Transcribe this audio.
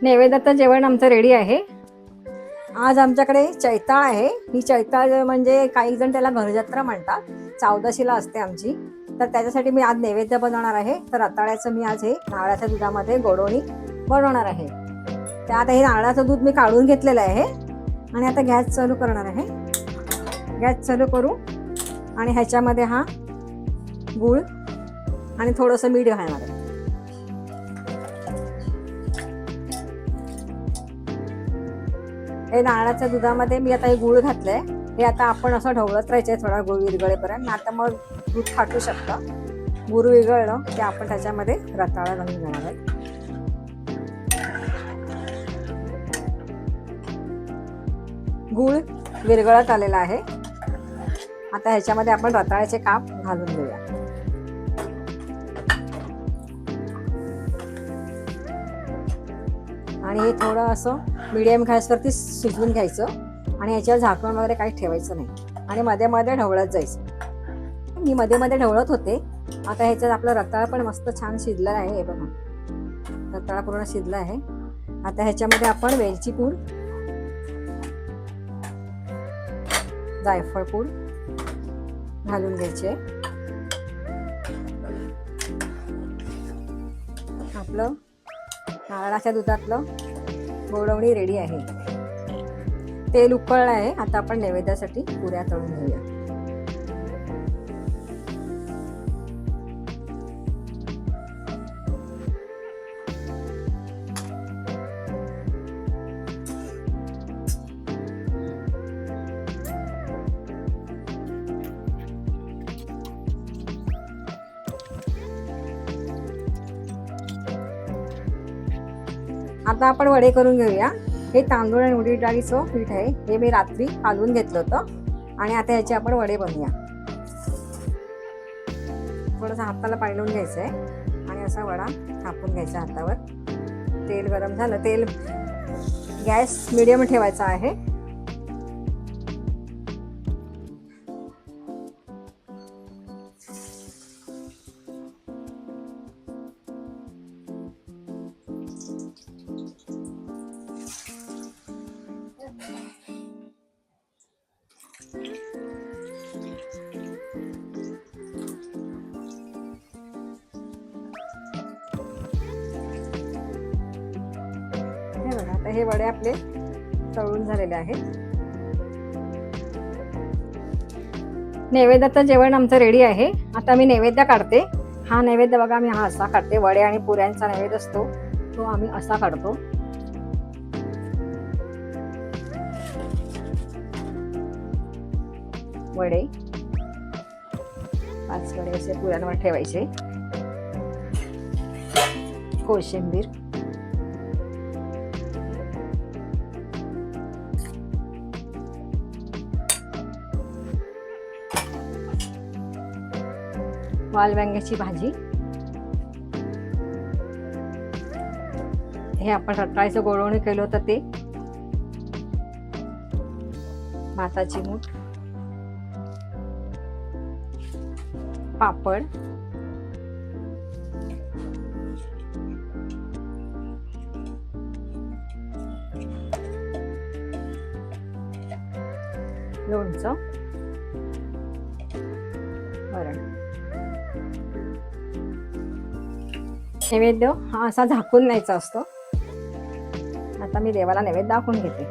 नैवेद्याचं जेवण आमचं रेडी आहे. आज आमच्याकडे चैताळ आहे. ही चैताळ म्हणजे काही जण त्याला घरजत्रा म्हणतात. चौदशीला असते आमची. तर त्याच्यासाठी मी आज नैवेद्य बनवणार आहे. तर रताळ्याचं मी आज हे नारळाच्या दुधामध्ये गोडवणी बनवणार आहे. त्यात हे नारळाचं दूध मी काढून घेतलेलं आहे आणि आता गॅस चालू करणार आहे. गॅस चालू करू आणि ह्याच्यामध्ये हा गूळ आणि थोडंसं मीठ घालणार आहे. हे नारळाच्या दुधामध्ये मी आता हे गूळ घातलंय. हे आता आपण असं ढवळत राहायचंय थोडा गूळ विरघळेपर्यंत. आता मग दूध फाटू शकतं. गूळ विरघळलं की आपण त्याच्यामध्ये रताळा घालून घेणार आहे. गूळ विरघळत आलेला आहे. आता ह्याच्यामध्ये आपण रताळ्याचे काप घालून घेऊया. आणि हे थोडं असं मीडियम गॅसवरती शिजवून घ्यायचं आणि ह्याच्यावर झाकण वगैरे काही ठेवायचं नाही आणि मध्ये मध्ये ढवळत जायचं. मी मध्ये मध्ये ढवळत होते. आता ह्याच्यात आपला रताळा पण मस्त छान शिजला आहे. हे बघा, रताळा पूर्ण शिजला आहे. आता ह्याच्यामध्ये आपण वेलची पूड, जायफळ पूड घालून घ्यायचे. आपलं नारळाच्या दुधातलं गोडवणी रेडी आहे. तेल उकळलं आहे. आता आपण नैवेद्यासाठी पुऱ्या तळून घेऊया. आता आपण वडे करून घेऊया. हे तांदूळ आणि उडीद डाळीचं पीठ आहे. हे मी रात्री कालवून घेतलं होतं आणि आता ह्याचे आपण वडे बनवूया. थोडंसं हाताला पाणी लावून घ्यायचं आहे आणि असा वडा थापून घ्यायचा हातावर. तेल गरम झालं. तेल गॅस मीडियम ठेवायचा आहे. आता हे वडे आपले तळून झालेले आहेत. नैवेद्याचं जेवण आमचं रेडी आहे. आता मी नैवेद्य काढते. हा नैवेद्य बघा, मी हा असा काढते. वडे आणि पुऱ्यांचा नैवेद्य असतो तो आम्ही असा काढतो. वडे 5 वडे असे पुऱ्यांवर ठेवायचे. कोशिंबीर, वालवांग्याची भाजी, हे आपण रताळ्याचं गोडवणी केलं होतं ते, भाताची मूठ, पापड, लोणचं, वरण. नैवेद्य हा असा झाकून न्यायचा असतो. आता मी देवाला नैवेद्य दाखवून घेते.